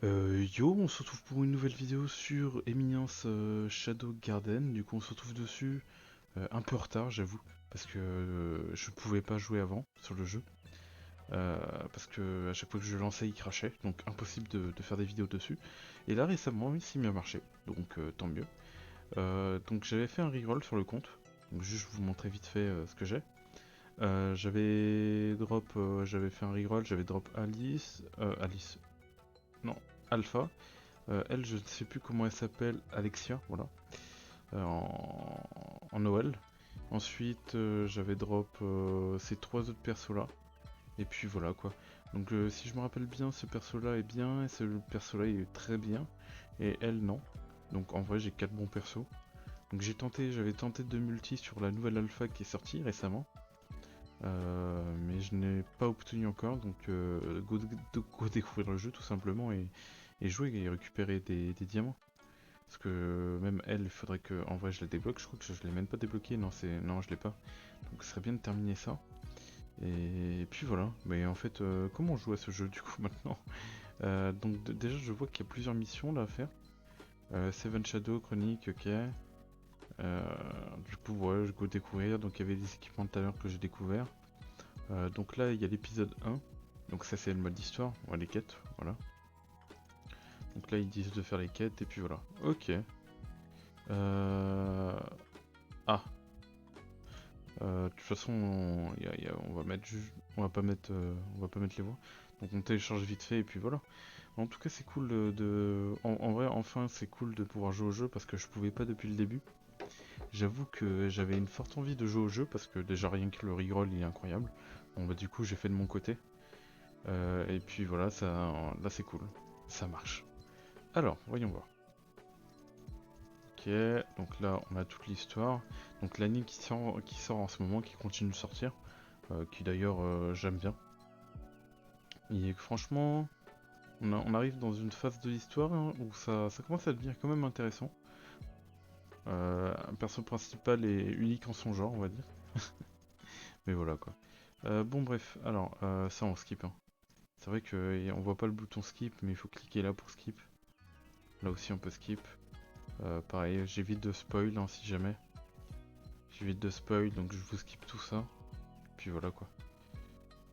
Yo, on se retrouve pour une nouvelle vidéo sur Eminence Shadow Garden. Du coup, on se retrouve dessus un peu en retard, j'avoue, parce que je pouvais pas jouer avant sur le jeu. Euh, Parce que à chaque fois que je le lançais, il crachait, donc impossible de faire des vidéos dessus. Et là, récemment, il s'est mis à marcher, donc tant mieux. Donc, j'avais fait un reroll sur le compte, donc juste vous montrer vite fait ce que j'ai. J'avais fait un reroll, j'avais drop Alice, non, Alpha. Elle, je ne sais plus comment elle s'appelle, Alexia, voilà, en Noël. Ensuite, j'avais drop ces trois autres persos là. Et puis voilà quoi. Donc si je me rappelle bien, ce perso là est bien, et ce perso là est très bien. Et elle, non. Donc en vrai, j'ai quatre bons persos. Donc j'avais tenté de multi sur la nouvelle alpha qui est sortie récemment. Mais je n'ai pas obtenu encore, donc go découvrir le jeu tout simplement et jouer et récupérer des diamants. Parce que même elle, il faudrait que. En vrai, je la débloque. Je crois que je l'ai même pas débloqué. Non, non, je l'ai pas. Donc, ce serait bien de terminer ça. Et puis voilà. Mais en fait, comment on joue à ce jeu du coup maintenant? Donc, déjà, je vois qu'il y a plusieurs missions là à faire. Seven Shadow, Chronique, ok. Du coup, ouais, je go découvrir. Donc, il y avait des équipements tout à l'heure que j'ai découvert. Donc là, il y a l'épisode 1. Donc, ça, c'est le mode histoire. Ouais, les quêtes. Voilà. Donc là, ils disent de faire les quêtes. Et puis voilà. Ok. Euh... Ah, de toute façon, on va mettre on va pas mettre les voix. Donc on télécharge vite fait et puis voilà. En tout cas, c'est cool en vrai, enfin, c'est cool de pouvoir jouer au jeu parce que je pouvais pas depuis le début. J'avoue que j'avais une forte envie de jouer au jeu parce que déjà rien que le reroll il est incroyable. Bon bah du coup j'ai fait de mon côté. Et puis voilà, là c'est cool. Ça marche. Alors, voyons voir. Ok, donc là on a toute l'histoire. Donc l'anime qui sort en ce moment, qui continue de sortir. Qui d'ailleurs j'aime bien. Et franchement, on arrive dans une phase de l'histoire hein, où ça commence à devenir quand même intéressant. Un perso principal est unique en son genre, on va dire. Mais voilà quoi. Bon bref, alors ça on skip. Hein. C'est vrai qu'on voit pas le bouton skip, mais il faut cliquer là pour skip. Là aussi on peut skip. Pareil, j'évite de spoil hein, si jamais. J'évite de spoil, donc je vous skip tout ça. Puis voilà quoi.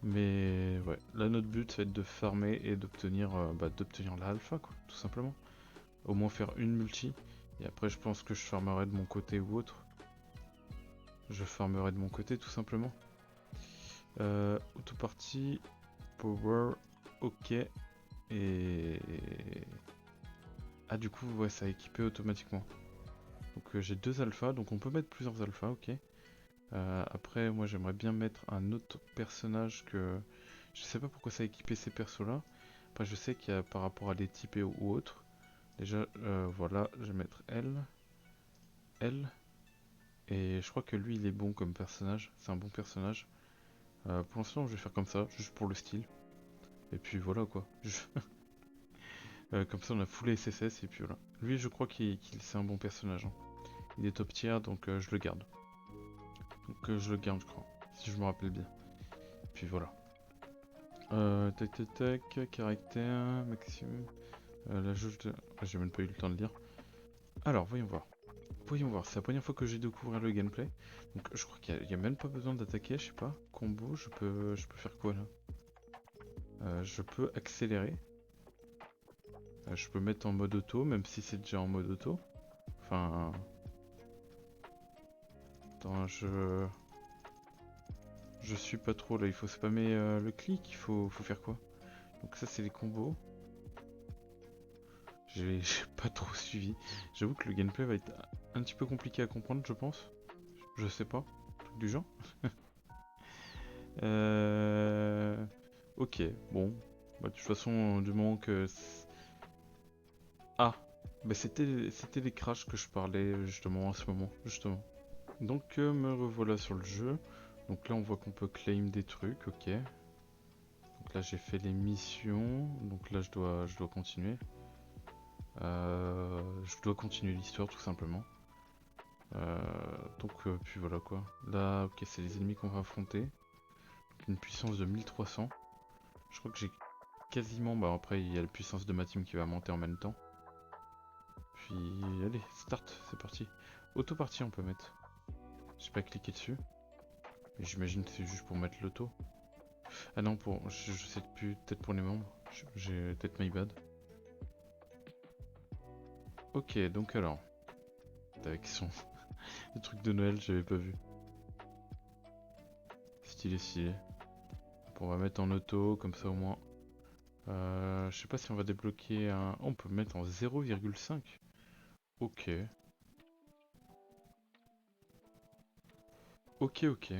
Mais ouais, là notre but ça va être de farmer et d'obtenir la alpha quoi, tout simplement. Au moins faire une multi. Et après je pense que je farmerai de mon côté ou autre. Je farmerai de mon côté tout simplement. Auto party, power, ok. Et... Ah du coup ouais ça a équipé automatiquement. Donc j'ai deux alphas, donc on peut mettre plusieurs alphas, ok. Après moi j'aimerais bien mettre un autre personnage que... Je sais pas pourquoi ça a équipé ces persos là. Après je sais qu'il y a par rapport à des types ou autres. Déjà voilà, je vais mettre elle. Et je crois que lui il est bon comme personnage, c'est un bon personnage. Pour l'instant je vais faire comme ça, juste pour le style. Et puis voilà quoi. Comme ça on a full SSS et puis voilà. Lui je crois qu'il c'est un bon personnage. Hein. Il est top tier donc je le garde. Donc je le garde je crois, si je me rappelle bien. Et puis voilà. Tac tac tac, caractère, maximum. La jauge de... Ah, j'ai même pas eu le temps de lire. Alors voyons voir. Voyons voir, c'est la première fois que j'ai découvert le gameplay. Donc je crois qu'il y a même pas besoin d'attaquer, je sais pas. Combo, je peux faire quoi là? Je peux accélérer. Je peux mettre en mode auto, même si c'est déjà en mode auto. Enfin... Attends, Je suis pas trop là, il faut spammer le clic, faut faire quoi? Donc ça c'est les combos. J'ai pas trop suivi. J'avoue que le gameplay va être un petit peu compliqué à comprendre, je pense. Je sais pas, truc du genre. Euh... Ok, bon. Bah, de toute façon, du moment que... Ah, bah c'était les crashs que je parlais justement en ce moment, justement. Donc me revoilà sur le jeu. Donc là on voit qu'on peut claim des trucs, ok. Donc là j'ai fait les missions, donc là je dois continuer. Je dois continuer l'histoire tout simplement. Puis voilà quoi. Là ok c'est les ennemis qu'on va affronter. Donc, une puissance de 1300. Je crois que j'ai quasiment... Bah après il y a la puissance de ma team qui va monter en même temps. Puis allez, start, c'est parti. Auto-partie on peut mettre. J'ai pas cliqué dessus. Mais j'imagine que c'est juste pour mettre l'auto. Ah non, pour... je sais plus, peut-être pour les membres. J'ai peut-être my bad. Ok, donc alors... Avec son... le truc de Noël, j'avais pas vu. Stylé, stylé. On va mettre en auto, comme ça au moins. Je sais pas si on va débloquer un... Oh, on peut le mettre en 0,5. Ok. Ok, ok.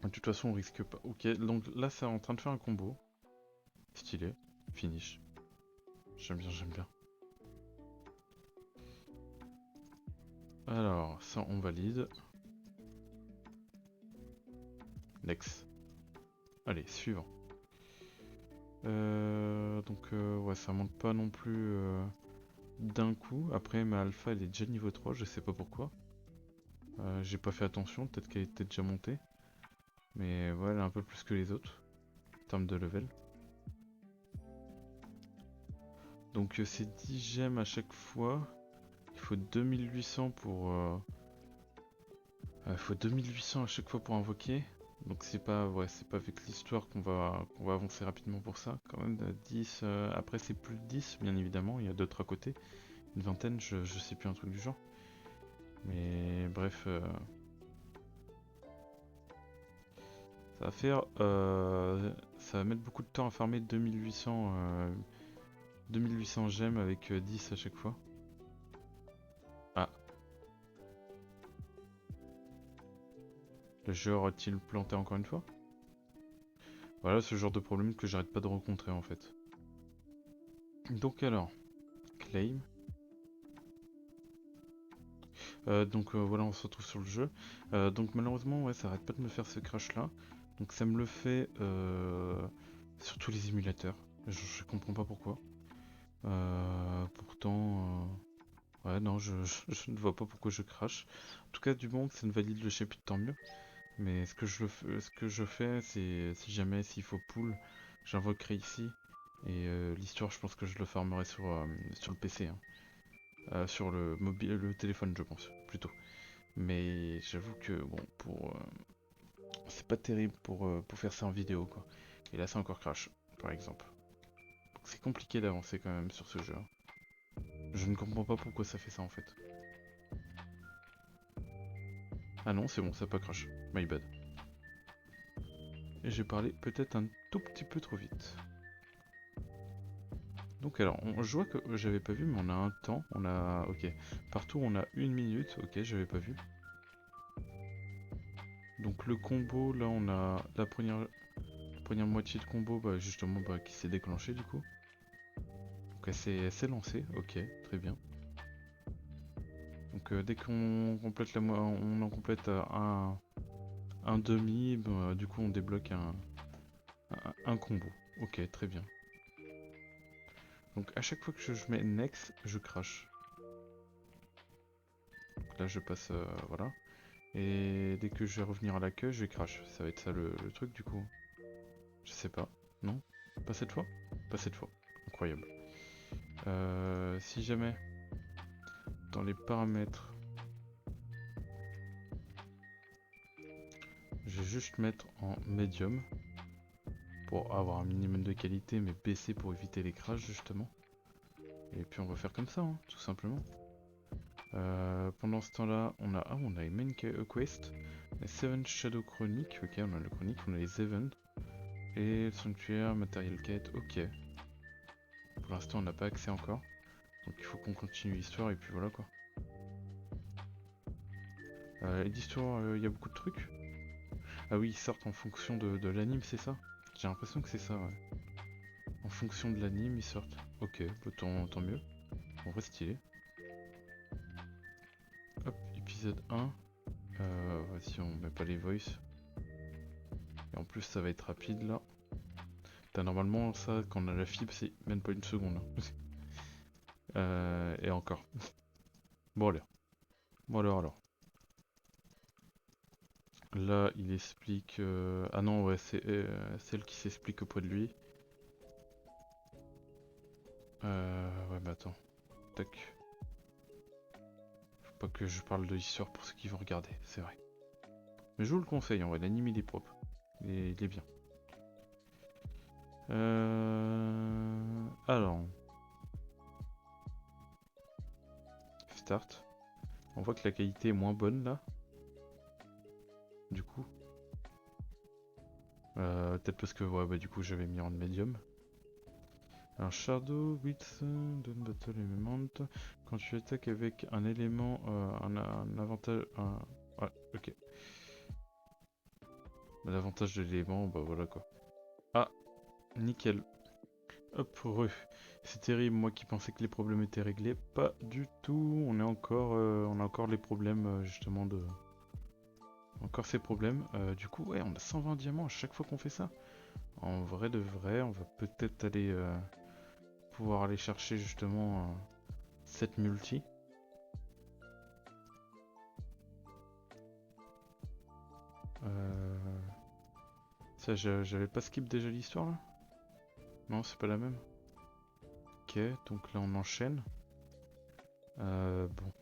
De toute façon, on risque pas. Ok, donc là, c'est en train de faire un combo. Stylé. Finish. J'aime bien, j'aime bien. Alors, ça, on valide. Next. Allez, suivant. Ouais, ça monte pas non plus d'un coup. Après, ma alpha, elle est déjà niveau 3, je sais pas pourquoi. J'ai pas fait attention, peut-être qu'elle était déjà montée. Mais ouais, elle est un peu plus que les autres, en termes de level. Donc c'est 10 gemmes à chaque fois. Il faut 2800 pour... faut 2800 à chaque fois pour invoquer. Donc c'est pas, ouais, c'est pas avec l'histoire qu'on va avancer rapidement pour ça. Quand même, 10, après c'est plus de 10, bien évidemment, il y a d'autres à côté. Une vingtaine, je sais plus, un truc du genre. Mais bref, ça va faire... ça va mettre beaucoup de temps à farmer 2800 gemmes avec 10 à chaque fois. Ah, le jeu aura-t-il planté encore une fois? Voilà ce genre de problème que j'arrête pas de rencontrer en fait. Donc alors, claim. Voilà, on se retrouve sur le jeu. Donc malheureusement, ouais, ça arrête pas de me faire ce crash là. Donc ça me le fait sur tous les émulateurs. Je comprends pas pourquoi. Pourtant, ouais, non, je ne vois pas pourquoi je crache. En tout cas, du moment que ça ne valide le chapitre, tant mieux. Mais ce que je fais, c'est si jamais, s'il faut pull, j'invoquerai ici. Et l'histoire, je pense que je le farmerai sur le PC, hein. Sur le mobile, le téléphone, je pense, plutôt. Mais j'avoue que bon, c'est pas terrible pour faire ça en vidéo, quoi. Et là, c'est encore crash, par exemple. Donc c'est compliqué d'avancer quand même sur ce jeu, hein. Je ne comprends pas pourquoi ça fait ça en fait. Ah non, c'est bon, ça a pas crash. My bad. Et j'ai parlé peut-être un tout petit peu trop vite. Donc alors, je vois que j'avais pas vu, mais on a un temps, on a... Ok, partout on a 1 minute, ok, j'avais pas vu. Donc le combo, là on a la première moitié de combo, bah, justement, bah, qui s'est déclenchée du coup. Donc elle s'est lancée, ok, très bien. Donc dès qu'on complète on en complète un demi, bah, du coup on débloque un combo. Ok, très bien. Donc à chaque fois que je mets next, je crache. Donc là je passe, voilà. Et dès que je vais revenir à la queue, je vais crash. Ça va être ça le truc du coup. Je sais pas. Non? Pas cette fois? Pas cette fois. Incroyable. Si jamais, dans les paramètres, je vais juste mettre en médium pour avoir un minimum de qualité, mais baisser pour éviter les crashs justement. Et puis on va faire comme ça, hein, tout simplement. Pendant ce temps-là, on a les main quest, les 7 Shadow Chroniques, ok, on a le chronique, on a les events, et le sanctuaire, matériel quête, ok. Pour l'instant, on n'a pas accès encore, donc il faut qu'on continue l'histoire, et puis voilà quoi. Et d'histoire, il y a beaucoup de trucs. Ah oui, ils sortent en fonction de l'anime, c'est ça? J'ai l'impression que c'est ça, ouais. En fonction de l'anime, ils sortent. Ok, bah, tant mieux. En vrai, stylé. Hop, épisode 1. Vas-y, on met pas les voice. Et en plus, ça va être rapide là. Normalement, ça, quand on a la fibre, c'est même pas une seconde, hein. Et encore. Bon, allez. Bon, alors. Là, il explique. Ah non, ouais, c'est elle qui s'explique auprès de lui. Ouais, bah attends. Tac. Faut pas que je parle de l'histoire pour ceux qui vont regarder, c'est vrai. Mais je vous le conseille, en vrai, l'anime il est propre. Il est bien. Alors. Start. On voit que la qualité est moins bonne là. Du coup. Peut-être parce que ouais, bah, du coup j'avais mis en médium. Alors Shadow, Width, Don't Battle Element. Quand tu attaques avec un élément, un avantage. Ouais, ok. L'avantage de l'élément, bah voilà quoi. Ah, nickel. Hop, re. C'est terrible, moi qui pensais que les problèmes étaient réglés. Pas du tout. On a encore les problèmes justement de. Encore ces problèmes. Du coup, ouais, on a 120 diamants à chaque fois qu'on fait ça. En vrai de vrai, on va peut-être aller pouvoir aller chercher justement cette multi. Ça, j'avais pas skip déjà l'histoire là? Non, c'est pas la même. Ok, donc là on enchaîne. Bon.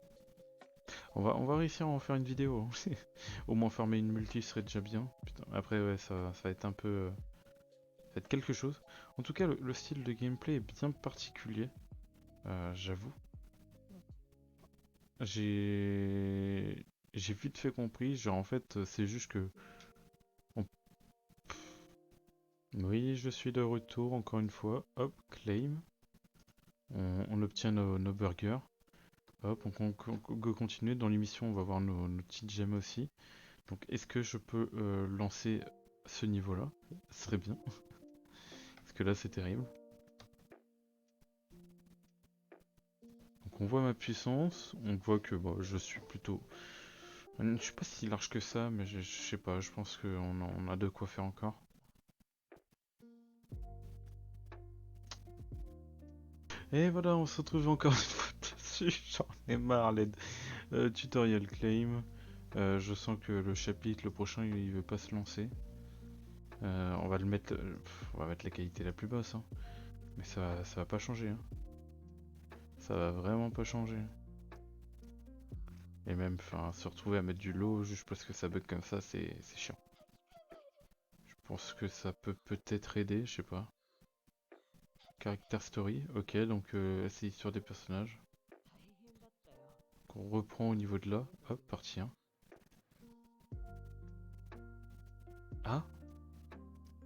On va réussir à en faire une vidéo, hein. Au moins farmer une multi serait déjà bien. Putain, après ouais, ça va être un peu... ça va être quelque chose. En tout cas, le style de gameplay est bien particulier. J'avoue. J'ai vite fait compris, genre en fait c'est juste que... on- Oui, je suis de retour encore une fois. Hop, claim. On obtient nos burgers. Hop, on continue. Dans l'émission, on va voir nos petites gemmes aussi. Donc, est-ce que je peux lancer ce niveau-là? Ce serait bien. Parce que là, c'est terrible. Donc, on voit ma puissance. On voit que bon, je suis plutôt... Je suis pas si large que ça, mais je sais pas. Je pense qu'on a de quoi faire encore. Et voilà, on se retrouve encore une fois dessus. J'en ai marre, les tutorial claim. Je sens que le chapitre, le prochain, il veut pas se lancer. On va le mettre, on va mettre la qualité la plus basse, hein. Mais ça va pas changer, hein. Ça va vraiment pas changer. Et même, enfin, se retrouver à mettre du low juste parce que ça bug comme ça, c'est chiant. Je pense que ça peut peut-être aider, je sais pas. Character story, ok, donc c'est l'histoire des personnages. Qu'on reprend au niveau de là, hop, partie 1. Ah?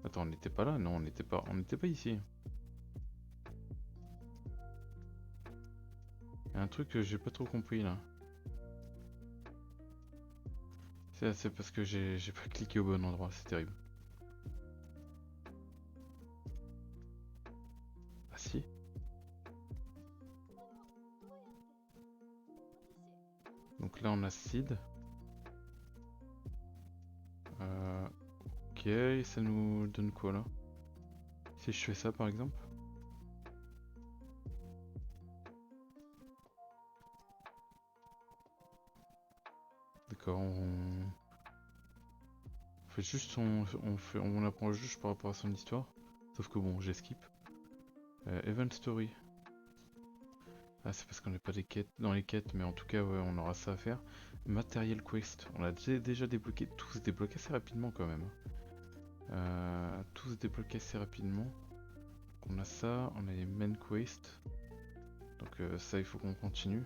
Attends, on n'était pas là? Non, on n'était pas ici. Il y a un truc que j'ai pas trop compris là. C'est parce que j'ai pas cliqué au bon endroit, c'est terrible. Ah si? Donc là on a Seed. Ok, ça nous donne quoi là? Si je fais ça par exemple? D'accord, on fait juste on apprend juste par rapport à son histoire. Sauf que bon, j'ai skip. Event Story. Ah, c'est parce qu'on n'est pas dans les quêtes, mais en tout cas, ouais, on aura ça à faire. Material Quest. On a déjà débloqué. Tout se débloque assez rapidement quand même. Tout se débloque assez rapidement. Donc on a ça, on a les main quest. Donc ça, il faut qu'on continue.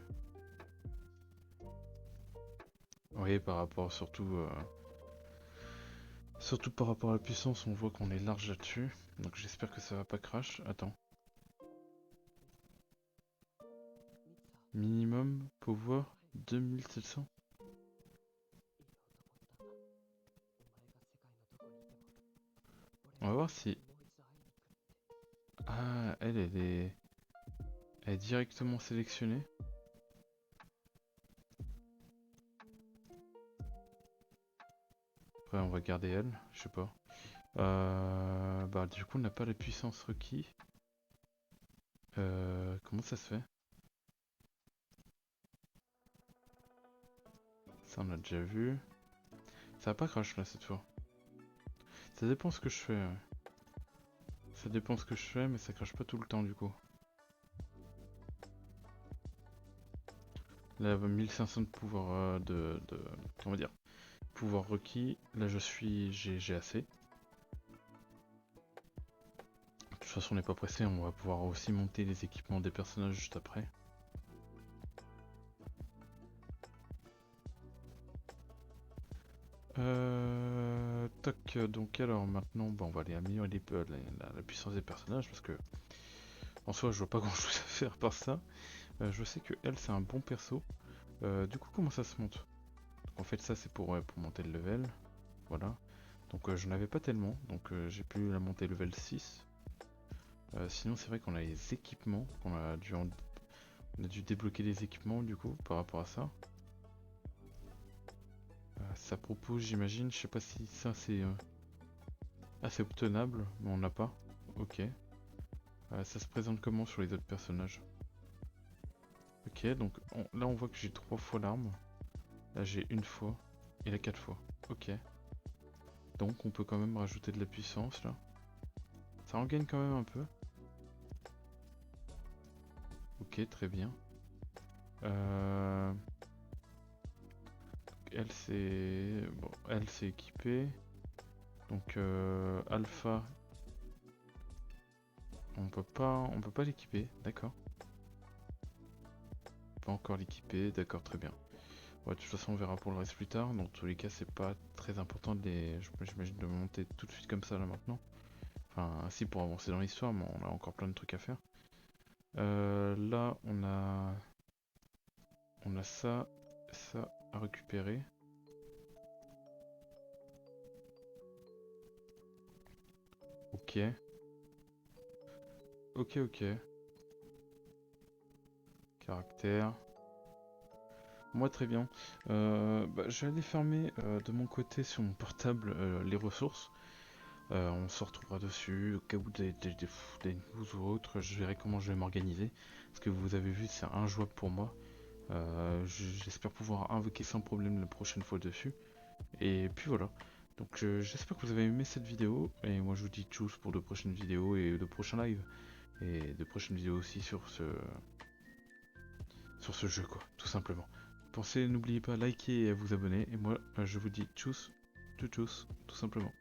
Oui, par rapport surtout par rapport à la puissance, on voit qu'on est large là-dessus. Donc j'espère que ça va pas crash. Attends. Minimum power 2700. On va voir si... Ah, elle est directement sélectionnée. Après, on va garder elle, je sais pas. Bah, du coup, on n'a pas la puissance requise. Comment ça se fait? Ça, on a déjà vu. Ça va pas crash là cette fois. Ça dépend ce que je fais. Ouais. Ça dépend ce que je fais, mais ça crache pas tout le temps du coup. Là, 1500 de pouvoir on va dire, pouvoir requis. Là, j'ai assez. De toute façon, on n'est pas pressé. On va pouvoir aussi monter les équipements des personnages juste après. Toc, donc alors maintenant, on va aller améliorer la puissance des personnages parce que en soi, je vois pas grand chose à faire par ça. Je sais que elle, c'est un bon perso. Du coup, comment ça se monte? Donc, en fait, ça, c'est pour monter le level. Voilà. Donc, je n'avais pas tellement, donc j'ai pu la monter level 6. Sinon, c'est vrai qu'on a les équipements, on a dû débloquer les équipements du coup par rapport à ça. Ça propose, j'imagine, je sais pas si ça c'est assez obtenable, mais on n'a pas. Ok. Ça se présente comment sur les autres personnages? Ok, donc là on voit que j'ai 3 fois l'arme. Là j'ai une fois. Et là 4 fois. Ok. Donc on peut quand même rajouter de la puissance là. Ça en gagne quand même un peu. Ok, très bien. Euh... Elle c'est... Bon, elle c'est équipée. Donc Alpha, on peut pas l'équiper, d'accord. Pas encore l'équiper, d'accord, très bien. Ouais, de toute façon, on verra pour le reste plus tard. Dans tous les cas, c'est pas très important j'imagine de monter tout de suite comme ça là maintenant. Enfin, si pour avancer dans l'histoire, mais on a encore plein de trucs à faire. Là, on a ça à récupérer. Ok, ok. Caractère. Moi, très bien. Je vais aller fermer de mon côté sur mon portable les ressources. On se retrouvera dessus au cas où des news ou autres. Je verrai comment je vais m'organiser. Ce que vous avez vu, c'est injouable pour moi. J'espère pouvoir invoquer sans problème la prochaine fois dessus. Et puis voilà. Donc j'espère que vous avez aimé cette vidéo. Et moi je vous dis tchuss pour de prochaines vidéos et de prochains lives. Et de prochaines vidéos aussi sur ce jeu quoi, tout simplement. N'oubliez pas à liker et à vous abonner. Et moi je vous dis tchuss, tchuss, tout simplement.